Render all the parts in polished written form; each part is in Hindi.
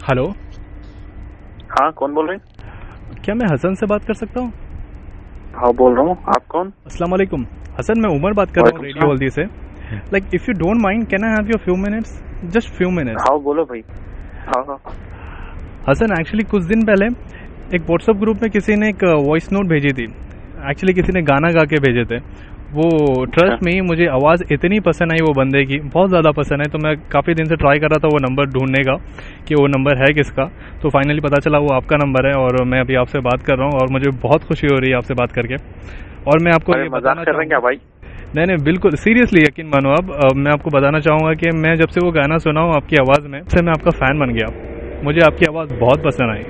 हेलो। हाँ, कौन बोल रहे हैं? क्या मैं हसन से बात कर सकता हूँ? हाँ, बोल रहा हूँ। आप कौन? अस्सलाम वालेकुम। हसन, मैं उमर बात कर रहा हूँ रेडियो हल्दी से। Like if you don't mind, can I have your few minutes? Just few minutes. हाँ, बोलो भाई। हाँ हाँ। हसन, एक्चुअली कुछ दिन पहले एक व्हाट्सएप ग्रुप में किसी ने एक वॉइस नोट भेजी थी। एक्चुअली किसी ने गाना गा के भेजे थे वो। ट्रस्ट में मुझे आवाज़ इतनी पसंद आई वो बंदे की, बहुत ज़्यादा पसंद आई। तो मैं काफ़ी दिन से ट्राई कर रहा था वो नंबर ढूंढने का कि वो नंबर है किसका। तो फाइनली पता चला वो आपका नंबर है और मैं अभी आपसे बात कर रहा हूँ और मुझे बहुत खुशी हो रही है आपसे बात करके। और मैं आपको ये बताना कर रहे हैं क्या भाई? नहीं, बिल्कुल सीरियसली यकीन मानो आप। मैं आपको बताना चाहूँगा कि मैं जब से वो गाना सुना हूँ आपकी आवाज़ में, से मैं आपका फ़ैन बन गया। मुझे आपकी आवाज़ बहुत पसंद आई।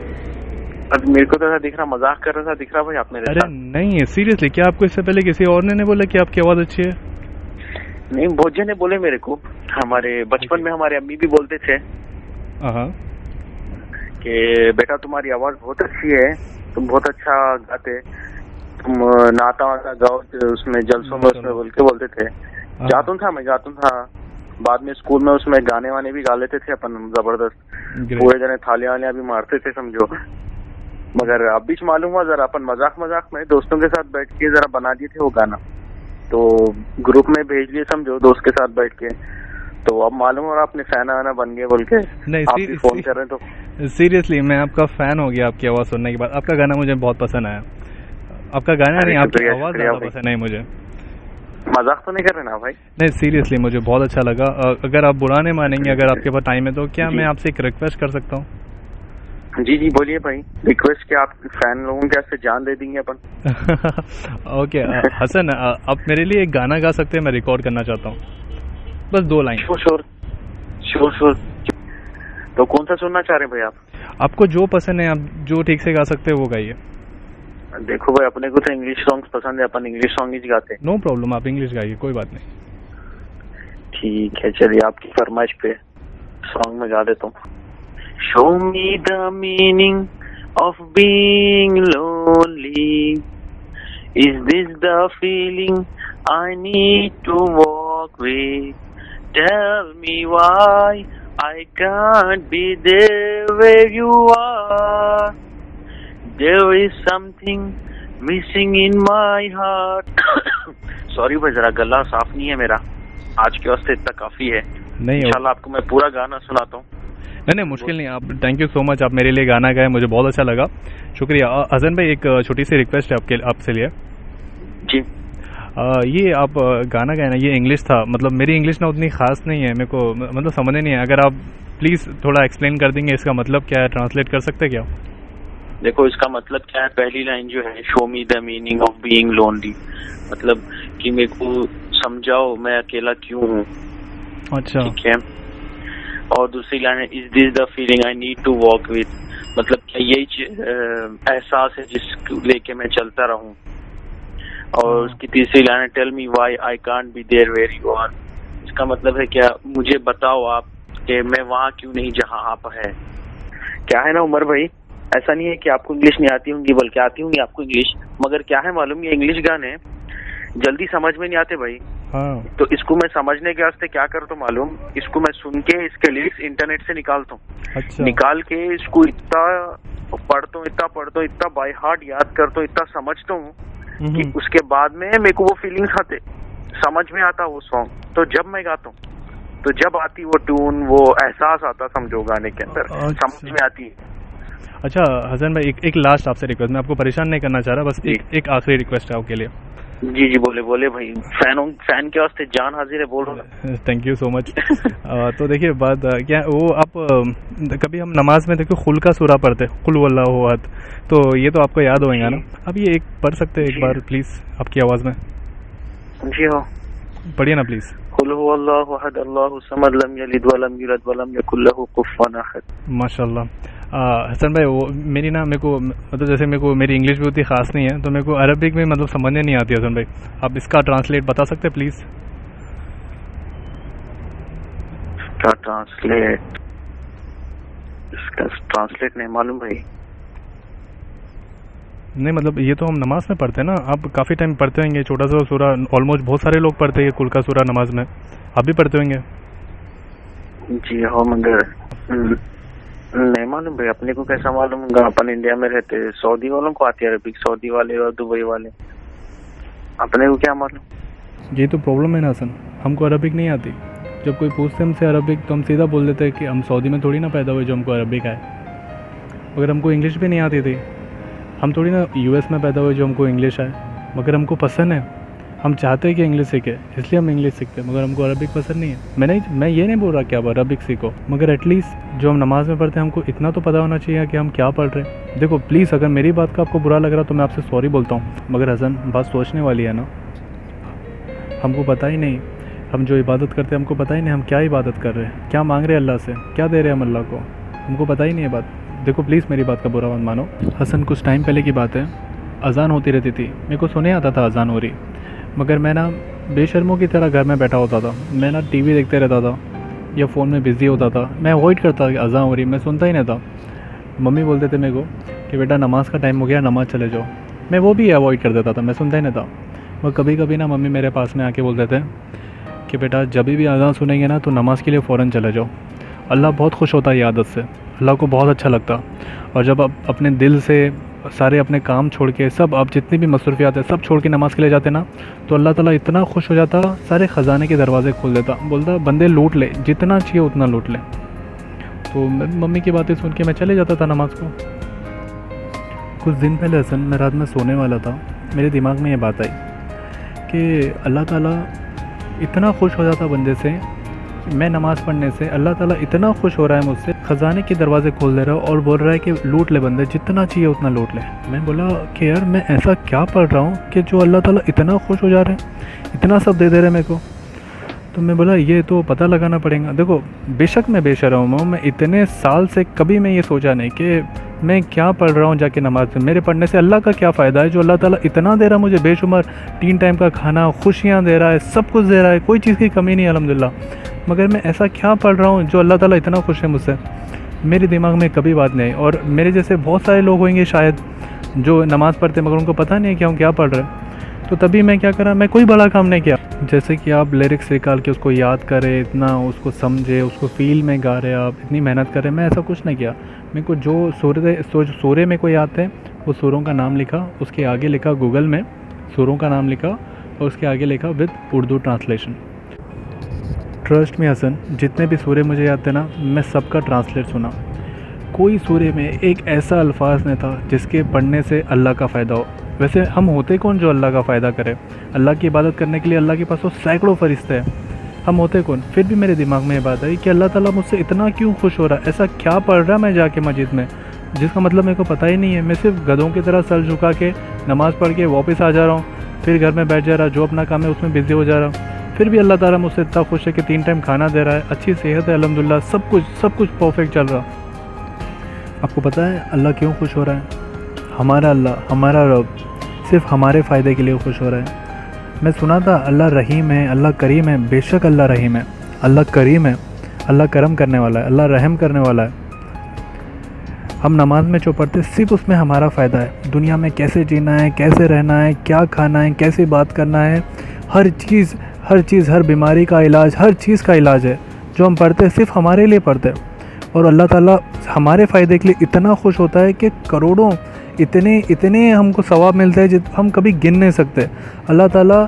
अभी मेरे को तो ऐसा दिख रहा, मजाक कर रहा था दिख रहा भाई आप मेरे अरे साथ। नहीं, सीरियसली, क्या आपको इससे पहले किसी और ने बोला कि आपकी आवाज़ अच्छी है? नहीं, बहुत जने बोले मेरे को। हमारे बचपन में हमारे अम्मी भी बोलते थे हाँ। कि बेटा तुम्हारी आवाज बहुत अच्छी है, तुम बहुत अच्छा गाते, तुम नाता वाता गाओ उसमें जलसों में उसमें बोल के बोलते थे। जाता था, मैं गाता था। बाद में स्कूल में उसमें गाने वाने भी गा लेते थे अपन जबरदस्त। पूरे जने थालियां वालियां भी मारते थे समझो। मगर अब बीच मालूम हुआ जरा अपन मजाक मजाक में दोस्तों के साथ बैठ के जरा बना दिए थे वो गाना, तो ग्रुप में भेज दिए समझो दोस्त के साथ बैठ के। तो अब मालूम हो रहा अपने फैन आना बन गए बोल के। नहीं, आप भी फोन कर रहे तो सीरियसली मैं आपका फैन हो गया आपकी आवाज़ सुनने के बाद। आपका गाना मुझे बहुत पसंद आया। आपका गाना नहीं, आपकी आवाज़ ज़्यादा पसंद आई मुझे। मजाक तो नहीं कर रहे ना भाई? नहीं, सीरियसली मुझे बहुत अच्छा लगा। अगर आप बुरा नहीं मानेंगे, अगर आपके पास टाइम है तो क्या मैं आपसे एक रिक्वेस्ट कर सकता हूँ? जी जी बोलिए भाई। रिक्वेस्ट क्या, आप फैन लोगों के से जान दे देंगे अपन। ओके हसन, आप मेरे लिए एक गाना गा सकते हैं? मैं रिकॉर्ड करना चाहता हूँ, बस 2 लाइन। श्योर। तो कौन सा सुनना चाह रहे हैं भाई आप? आपको जो पसंद है, आप जो ठीक से गा सकते हैं वो गाइए। देखो भाई, अपने को तो इंग्लिश सॉन्ग्स पसंद है, अपन इंग्लिश सॉन्ग ही गाते हैं। नो प्रॉब्लम, आप इंग्लिश गाइए, कोई बात नहीं। ठीक है, चलिए आपकी फरमाइश पे सॉन्ग में गा देता हूँ। Show me the meaning of being lonely. Is this the feeling I need to walk with? Tell me why I can't be there where you are. There is something missing in my heart. Sorry भाई, जरा गला साफ नहीं है मेरा, आज के वास्ते इतना काफी है। नहीं, इंशाल्लाह आपको मैं पूरा गाना सुनाता हूँ। नहीं, मुश्किल नहीं। आप थैंक यू सो मच, आप मेरे लिए गाना गाए, मुझे बहुत अच्छा लगा, शुक्रिया। हसन भाई, एक छोटी सी रिक्वेस्ट है आपसे लिए। जी। ये आप गाना गाए ना, ये इंग्लिश था, मतलब मेरी इंग्लिश ना उतनी खास नहीं है, मेरे को मतलब समझ नहीं है। अगर आप प्लीज़ थोड़ा एक्सप्लेन कर देंगे इसका मतलब क्या है, ट्रांसलेट कर सकते हैं क्या? देखो, इसका मतलब क्या है, पहली लाइन जो है, show me the meaning of being lonely, मतलब कि मेरे को समझाओ मैं अकेला क्यों हूँ। अच्छा, ठीक है। और दूसरी लाइन है, is this the feeling I need to walk with, मतलब क्या यही एहसास है जिसको लेके मैं चलता रहूं। और उसकी तीसरी लाइन है, tell me why I can't be there where you are, इसका मतलब है क्या, मुझे बताओ आप कि मैं वहां क्यों नहीं जहां आप है। क्या है ना उमर भाई, ऐसा नहीं है कि आपको इंग्लिश नहीं आती होंगी, बल्कि आती होंगी आपको इंग्लिश, मगर क्या है मालूम, ये इंग्लिश गाने जल्दी समझ में नहीं आते भाई। हाँ। तो इसको मैं समझने के वास्ते क्या करता हूँ मालूम, इसको मैं सुन के इसके लिरिक्स इंटरनेट से निकालता हूँ। अच्छा। निकाल के इसको इतना पढ़ता हूँ, इतना बाय हार्ट याद करता हूँ, इतना समझता हूँ कि उसके बाद में मेरे को वो फीलिंग्स आते, समझ में आता वो सॉन्ग। तो जब मैं गाता हूँ तो जब आती वो ट्यून, वो एहसास आता समझो गाने के अंदर, समझ में आती है। अच्छा हसन भाई, एक लास्ट आपसे रिक्वेस्ट, मैं आपको परेशान नहीं करना चाह रहा, बस एक आखिरी रिक्वेस्ट है आपके लिए। जी जी बोले भाई, फैन के वास्ते जान हाजिर है, बोल रहा। Thank you so much. तो देखिए बात क्या, वो आप कभी हम नमाज में देखो खुल का सूरा पढ़ते, कुल वल्लाहु अहद, तो ये तो आपको याद होगा ना? अब ये एक पढ़ सकते हैं एक बार प्लीज आपकी आवाज में? जी हो, पढ़िए ना प्लीज। कुल हुवल्लाहु अहद अल्लाहु समद लम यलिद वलम यूलद वलम यकुल लहू कुफुवन अहद। माशाल्लाह। हसन भाई, वो मेरी ना, मेरे को मतलब जैसे मेरे को मेरी इंग्लिश भी उतनी खास नहीं है, तो मेरे को अरबिक में मतलब समझने नहीं आती। हसन भाई, आप इसका ट्रांसलेट बता सकते हैं प्लीज? क्या ट्रांसलेट? इसका ट्रांसलेट नहीं मालूम भाई। नहीं मतलब ये तो हम नमाज में पढ़ते हैं ना, आप काफ़ी टाइम पढ़ते होंगे, छोटा सा सूरा, ऑलमोस्ट बहुत सारे लोग पढ़ते हैं कुल का सूरा नमाज में, आप भी पढ़ते होंगे। जी हाँ, मगर नहीं मालूम भाई, अपने को कैसा मालूम होगा? अपन इंडिया में रहते, सऊदी वालों को आती है अरबिक, सऊदी वाले और दुबई वाले, अपने को क्या मालूम? ये तो प्रॉब्लम है ना हसन, हमको अरबिक नहीं आती। जब कोई पूछते हमसे अरबिक तो हम सीधा बोल देते हैं कि हम सऊदी में थोड़ी ना पैदा हुए जो हमको अरबिक आए। मगर हमको इंग्लिश भी नहीं आती थी, हम थोड़ी ना यूएस में पैदा हुए जो हमको इंग्लिश आए। मगर हमको पसंद है, हम चाहते हैं कि इंग्लिश सीखे, इसलिए हम इंग्लिश सीखते हैं। मगर हमको अरबिक पसंद नहीं है। मैं ये नहीं बोल रहा कि आप अरबिक सीखो, मगर एटलीस्ट जो हम नमाज़ में पढ़ते हैं हमको इतना तो पता होना चाहिए कि हम क्या पढ़ रहे हैं। देखो प्लीज़, अगर मेरी बात का आपको बुरा लग रहा तो मैं आपसे सॉरी बोलता हूँ, मगर हसन बात सोचने वाली है ना। हमको पता ही नहीं, हम जो इबादत करते हैं हमको पता ही नहीं हम क्या इबादत कर रहे हैं, क्या मांग रहे हैं अल्लाह से, क्या दे रहे हैं हम अल्लाह को, हमको पता ही नहीं है बात। देखो प्लीज़ मेरी बात का बुरा मत मानो। हसन कुछ टाइम पहले की बात है, अजान होती रहती थी, मेरे को सुने आता था अजान हो रही, मगर मैं ना बेशर्मों की तरह घर में बैठा होता था। मैं ना टीवी देखते रहता था या फ़ोन में बिज़ी होता था। मैं अवॉइड करता कि अजान हो रही, मैं सुनता ही नहीं था। मम्मी बोलते थे मेरे को कि बेटा नमाज़ का टाइम हो गया, नमाज़ चले जाओ। मैं वो भी अवॉइड कर देता था, मैं सुनता ही नहीं था। मगर कभी कभी ना मम्मी मेरे पास में आके बोलते थे कि बेटा जब भी अजान सुनेंगे ना तो नमाज़ के लिए फ़ौरन चले जाओ। अल्लाह बहुत खुश होता है ये आदत से, अल्लाह को बहुत अच्छा लगता। और जब आप अपने दिल से सारे अपने काम छोड़ के, सब आप जितनी भी मसरूफियात है सब छोड़ के नमाज़ के लिए जाते ना, तो अल्लाह ताला इतना खुश हो जाता, सारे ख़जाने के दरवाज़े खोल देता, बोलता बंदे लूट ले, जितना चाहिए उतना लूट ले। तो मम्मी की बातें सुन के मैं चले जाता था नमाज़ को। कुछ दिन पहले हसन मैं रात में सोने वाला था, मेरे दिमाग में ये बात आई कि अल्लाह ताला इतना खुश हो जाता बंदे से, मैं नमाज़ पढ़ने से अल्लाह ताला इतना खुश हो रहा है मुझसे, ख़जाने के दरवाज़े खोल दे रहा है और बोल रहा है कि लूट ले बंदे, जितना चाहिए उतना लूट ले। मैं बोला कि यार मैं ऐसा क्या पढ़ रहा हूँ कि जो अल्लाह ताला इतना खुश हो जा रहे हैं, इतना सब दे दे रहे हैं मेरे को। तो मैं बोला ये तो पता लगाना पड़ेगा। देखो बेशक मैं बेशर्म हूँ, मैं इतने साल से कभी मैं ये सोचा नहीं कि मैं क्या पढ़ रहा हूँ जाके नमाज में, मेरे पढ़ने से अल्लाह का क्या फ़ायदा है जो अल्लाह ताला इतना दे रहा है मुझे, बेशुमार 3 टाइम का खाना, खुशियाँ दे रहा है, सब कुछ दे रहा है, कोई चीज़ की कमी नहीं अल्हम्दुलिल्लाह। मगर मैं ऐसा क्या पढ़ रहा हूँ जो अल्लाह ताला इतना खुश है मुझसे, मेरे दिमाग में कभी बात नहीं आई। और मेरे जैसे बहुत सारे लोग होंगे शायद जो नमाज़ पढ़ते मगर उनको पता नहीं है कि हम क्या पढ़ रहे हैं। तो तभी मैं क्या करा, मैं कोई बड़ा काम नहीं किया। जैसे कि आप लिरिक्स निकाल के उसको याद करें, इतना उसको समझे, उसको फील में गा रहे, आप इतनी मेहनत करें, मैं ऐसा कुछ नहीं किया। मेरे को जो सूरे मेरे को याद थे वो सूरों का नाम लिखा, उसके आगे लिखा गूगल में सूरों का नाम लिखा और उसके आगे लिखा विद उर्दू ट्रांसलेशन। ट्रस्ट में हसन, जितने भी सूरे मुझे याद थे ना, मैं सबका ट्रांसलेट सुना। कोई सूरे में एक ऐसा अल्फाज नहीं था जिसके पढ़ने से अल्लाह का फ़ायदा हो। वैसे हम होते कौन जो अल्लाह का फ़ायदा करे? अल्लाह की इबादत करने के लिए अल्लाह के पास तो सैकड़ों फरिश्ते हैं, हम होते कौन? फिर भी मेरे दिमाग में ये बात आई कि अल्लाह ताला मुझसे इतना क्यों खुश हो रहा है, ऐसा क्या पढ़ रहा मैं जाके मस्जिद में जिसका मतलब मेरे को पता ही नहीं है। मैं सिर्फ गधों की तरह सर झुका के नमाज़ पढ़ के वापस आ जा रहा हूँ, फिर घर में बैठ जा रहा, जो अपना काम है उसमें बिज़ी हो जा रहा हूँ। फिर भी अल्लाह ताला मुझसे इतना खुश है कि 3 टाइम खाना दे रहा है, अच्छी सेहत है अल्हम्दुलिल्लाह, सब कुछ परफेक्ट चल रहा। आपको पता है अल्लाह क्यों खुश हो रहा है? हमारा अल्लाह, हमारा रब सिर्फ हमारे फ़ायदे के लिए खुश हो रहा है। मैं सुना था अल्लाह रहीम है, अल्लाह करीम है। बेशक अल्लाह रहीम है, अल्लाह करीम है, अल्लाह करम करने वाला है, अल्लाह रहम करने वाला है। हम नमाज में जो पढ़ते सिर्फ उसमें हमारा फ़ायदा है। दुनिया में कैसे जीना है, कैसे रहना है, क्या खाना है, कैसे बात करना है, हर चीज़, हर बीमारी का इलाज, हर चीज़ का इलाज है। जो हम पढ़ते सिर्फ हमारे लिए पढ़ते हैं और अल्लाह ताला हमारे फ़ायदे के लिए इतना खुश होता है कि करोड़ों इतने हमको सवाब मिलते हैं जित हम कभी गिन नहीं सकते। अल्लाह ताला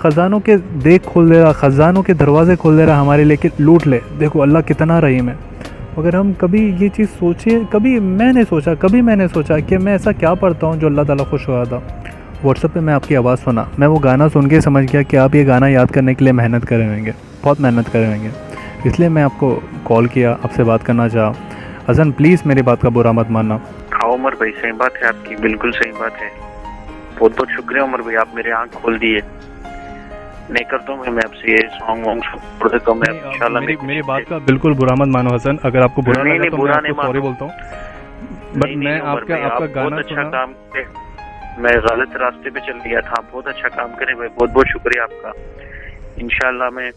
ख़जानों के देख खोल दे रहा, ख़जानों के दरवाज़े खोल दे रहा हमारे लिए कि लूट ले। देखो अल्लाह कितना रहीम है। अगर हम कभी ये चीज़ सोचे, कभी मैंने सोचा कि मैं ऐसा क्या पढ़ता हूँ जो अल्लाह ताला खुश हो रहा था। व्हाट्सएप पे मैं आपकी आवाज़ सुना, मैं वो गाना सुन के समझ गया कि आप ये गाना याद करने के लिए मेहनत करे होंगे, बहुत मेहनत करे होंगे, इसलिए मैं आपको कॉल किया, आपसे बात करना चाहा। हसन प्लीज़ मेरी बात का बुरा मत मानना। हाँ उमर भाई, सही बात है आपकी, बिल्कुल सही बात है। बहुत बहुत शुक्रिया उमर भाई, आप मेरे आँख खोल दिए। नहीं करता हूँ मैं आपसे ये सॉन्ग वॉन्ग छोड़ देता हूँ मैं इंशाल्लाह। मेरी बात का बिल्कुल बुरा मत मानो हसन, अगर आपको बुरा लगा तो मैं आपको सॉरी बोलता हूँ, बट मैं आपका गाना अच्छा काम, मैं गलत रास्ते पे चल गया था, बहुत अच्छा काम करे भाई, बहुत बहुत शुक्रिया आपका। इंशाल्लाह मैं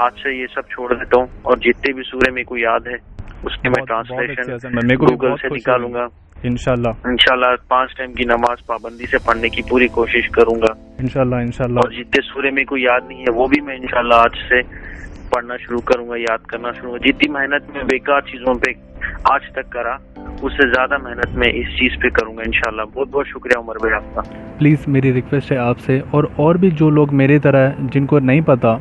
आज से ये सब छोड़ देता हूँ और जितने भी सूरे मेरे को याद है उसके मैं ट्रांसलेशन गूगल से निकालूंगा इंशाल्लाह 5 टाइम की नमाज पाबंदी से पढ़ने की पूरी कोशिश करूंगा इंशाल्लाह। और जितने सूरे मेरे को याद नहीं है वो भी मैं इंशाल्लाह आज से पढ़ना शुरू करूंगा, याद करना शुरू करूंगा। जितनी मेहनत में बेकार चीजों पे आज तक करा, उससे ज्यादा मेहनत मैं इस चीज पे करूंगा इंशाल्लाह। बहुत बहुत शुक्रिया उमर भाई आपका। प्लीज़ मेरी रिक्वेस्ट है आपसे, और भी जो लोग मेरे तरह हैं जिनको नहीं पता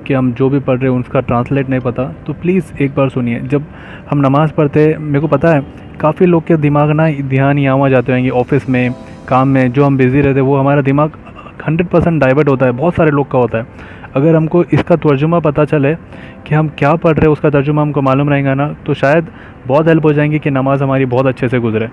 कि हम जो भी पढ़ रहे हैं उसका ट्रांसलेट नहीं पता, तो प्लीज़ एक बार सुनिए। जब हम नमाज़ पढ़ते, मेरे को पता है काफ़ी लोग के दिमाग ना ध्यान यहाँ वहाँ जाते होंगे, ऑफिस में, काम में, जो हम बिज़ी रहते हैं वो हमारा दिमाग 100% डाइवर्ट होता है, बहुत सारे लोग का होता है। अगर हमको इसका तर्जुमा पता चले कि हम क्या पढ़ रहे हैं, उसका तर्जुमा हमको मालूम रहेगा ना, तो शायद बहुत हेल्प हो जाएंगी कि नमाज़ हमारी बहुत अच्छे से गुजरे।